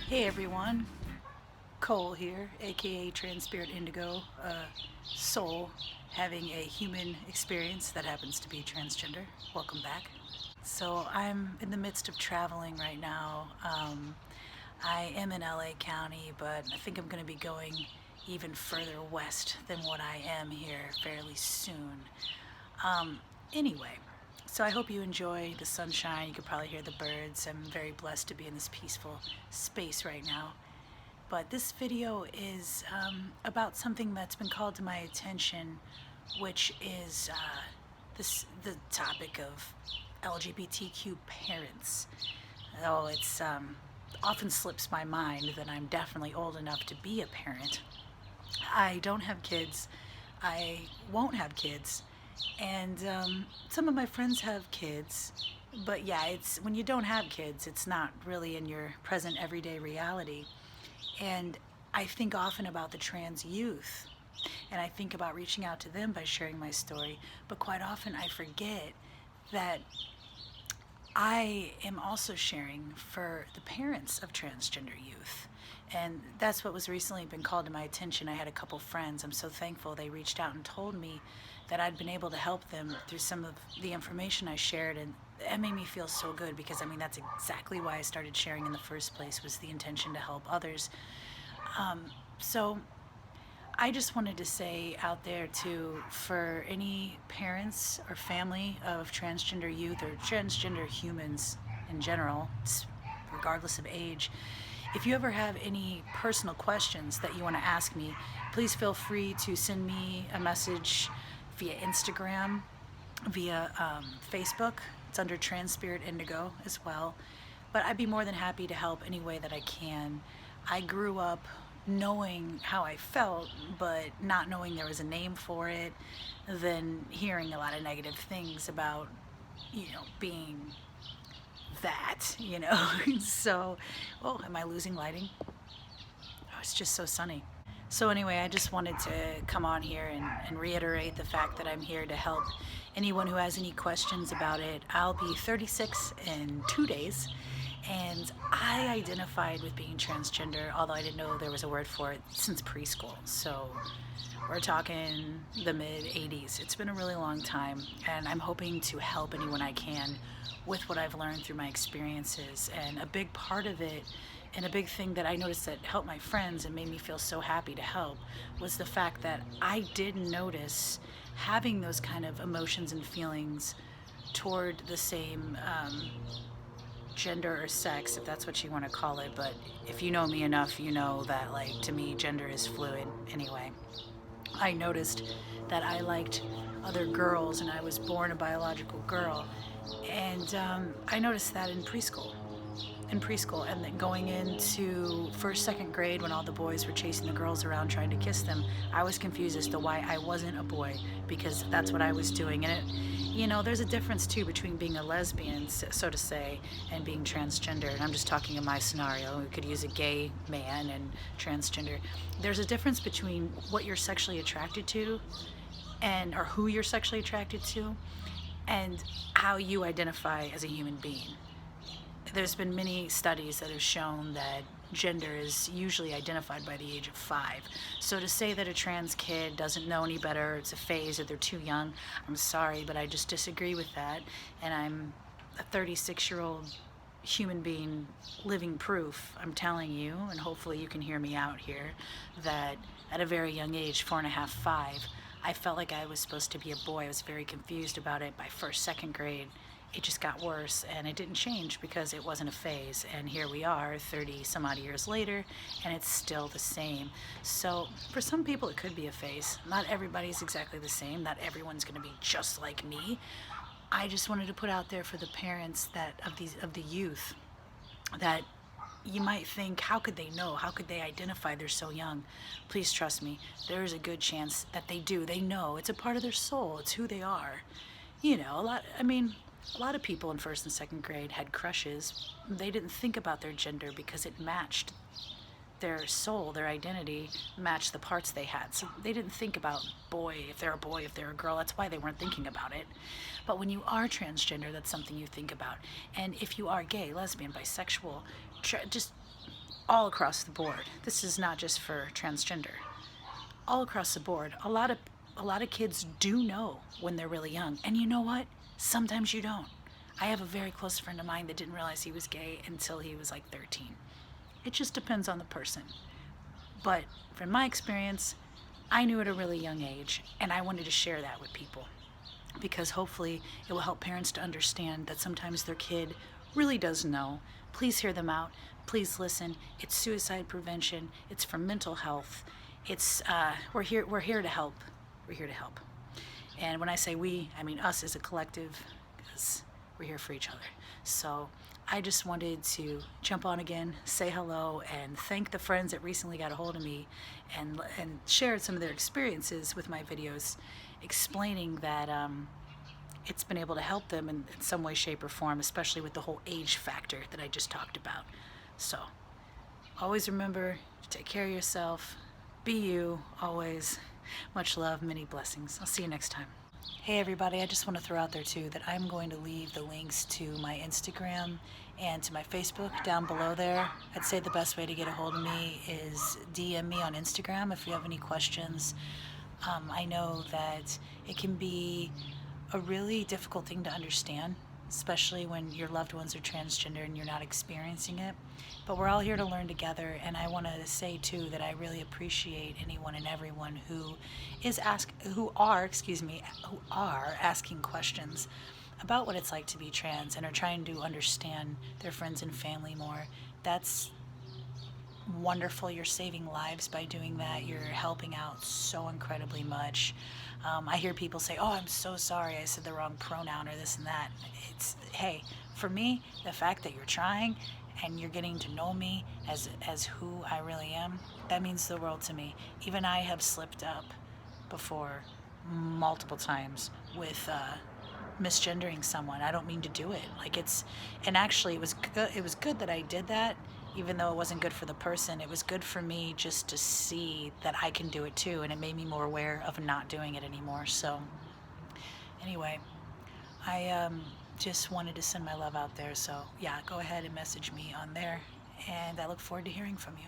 Hey everyone, Cole here, aka Trans Spirit Indigo, soul having a human experience that happens to be transgender. Welcome back. So I'm in the midst of traveling right now. I am in LA County, but I think I'm going to be going even further west than what I am here fairly soon. Anyway, so I hope you enjoy the sunshine. You can probably hear the birds. I'm very blessed to be in this peaceful space right now. But this video is about something that's been called to my attention, which is the topic of LGBTQ parents. Oh, it's often slips my mind that I'm definitely old enough to be a parent. I don't have kids. I won't have kids. And some of my friends have kids. But yeah, it's when you don't have kids, it's not really in your present everyday reality. And I think often about the trans youth, and I think about reaching out to them by sharing my story, but quite often I forget that I am also sharing for the parents of transgender youth. And that's what was recently been called to my attention. I had a couple friends. I'm so thankful they reached out and told me that I'd been able to help them through some of the information I shared, and that made me feel so good because I mean that's exactly why I started sharing in the first place, was the intention to help others. So I just wanted to say out there too, for any parents or family of transgender youth or transgender humans in general, regardless of age, if you ever have any personal questions that you want to ask me, please feel free to send me a message via Instagram, via Facebook. It's under Trans Spirit Indigo as well. But I'd be more than happy to help any way that I can. I grew up knowing how I felt, but not knowing there was a name for it, then hearing a lot of negative things about, being that. So, oh, am I losing lighting? Oh, it's just so sunny. So anyway, I just wanted to come on here and reiterate the fact that I'm here to help anyone who has any questions about it. I'll be 36 in 2 days, and I identified with being transgender, although I didn't know there was a word for it, since preschool. So we're talking the mid 80s. It's been a really long time, and I'm hoping to help anyone I can with what I've learned through my experiences. And a big part of it, and a big thing that I noticed that helped my friends and made me feel so happy to help, was the fact that I did notice having those kind of emotions and feelings toward the same gender or sex, if that's what you want to call it. But if you know me enough, you know that, like, to me, gender is fluid anyway. I noticed that I liked other girls, and I was born a biological girl. And I noticed that in preschool. And then going into first, second grade, when all the boys were chasing the girls around trying to kiss them, I was confused as to why I wasn't a boy, because that's what I was doing. And there's a difference too between being a lesbian, so to say, and being transgender. And I'm just talking in my scenario. We could use a gay man and transgender. There's a difference between what you're sexually attracted to, or who you're sexually attracted to, and how you identify as a human being. There's been many studies that have shown that gender is usually identified by the age of 5. So to say that a trans kid doesn't know any better, it's a phase, or they're too young, I'm sorry, but I just disagree with that. And I'm a 36-year-old human being, living proof, I'm telling you, and hopefully you can hear me out here, that at a very young age, 4.5, 5, I felt like I was supposed to be a boy. I was very confused about it. By first, second grade, it just got worse, and it didn't change because it wasn't a phase. And here we are 30 some odd years later, and it's still the same. So for some people it could be a phase. Not everybody's exactly the same. Not everyone's going to be just like me. I just wanted to put out there for the parents of the youth, that you might think, how could they know? How could they identify? They're so young. Please trust me, there is a good chance that they do. They know. It's a part of their soul. It's who they are. A lot of people in first and second grade had crushes. They didn't think about their gender because it matched their soul, their identity matched the parts they had. So they didn't think about if they're a boy, if they're a girl. That's why they weren't thinking about it. But when you are transgender, that's something you think about. And if you are gay, lesbian, bisexual, just all across the board. This is not just for transgender. All across the board, a lot of kids do know when they're really young. And you know what? Sometimes you don't. I have a very close friend of mine that didn't realize he was gay until he was like 13. It just depends on the person. But from my experience, I knew at a really young age, and I wanted to share that with people because hopefully it will help parents to understand that sometimes their kid really does know. Please hear them out. Please listen. It's suicide prevention. It's for mental health. It's we're here to help. We're here to help. And when I say we, I mean us as a collective, because we're here for each other. So I just wanted to jump on again, say hello, and thank the friends that recently got a hold of me and shared some of their experiences with my videos, explaining that it's been able to help them in some way, shape, or form, especially with the whole age factor that I just talked about. So always remember to take care of yourself. Be you, always. Much love, many blessings. I'll see you next time. Hey everybody, I just want to throw out there too that I'm going to leave the links to my Instagram and to my Facebook down below there. I'd say the best way to get a hold of me is DM me on Instagram if you have any questions. I know that it can be a really difficult thing to understand, especially when your loved ones are transgender and you're not experiencing it. But we're all here to learn together, and I want to say too that I really appreciate anyone and everyone who are asking questions about what it's like to be trans and are trying to understand their friends and family more. That's wonderful. You're saving lives by doing that. You're helping out so incredibly much. I hear people say, "Oh, I'm so sorry, I said the wrong pronoun," or this and that. Hey, for me, the fact that you're trying and you're getting to know me as who I really am, that means the world to me. Even I have slipped up before multiple times with misgendering someone. I don't mean to do it. And actually it was good. It was good that I did that, even though it wasn't good for the person. It was good for me just to see that I can do it too, and it made me more aware of not doing it anymore. So anyway, I just wanted to send my love out there. So yeah, go ahead and message me on there, and I look forward to hearing from you.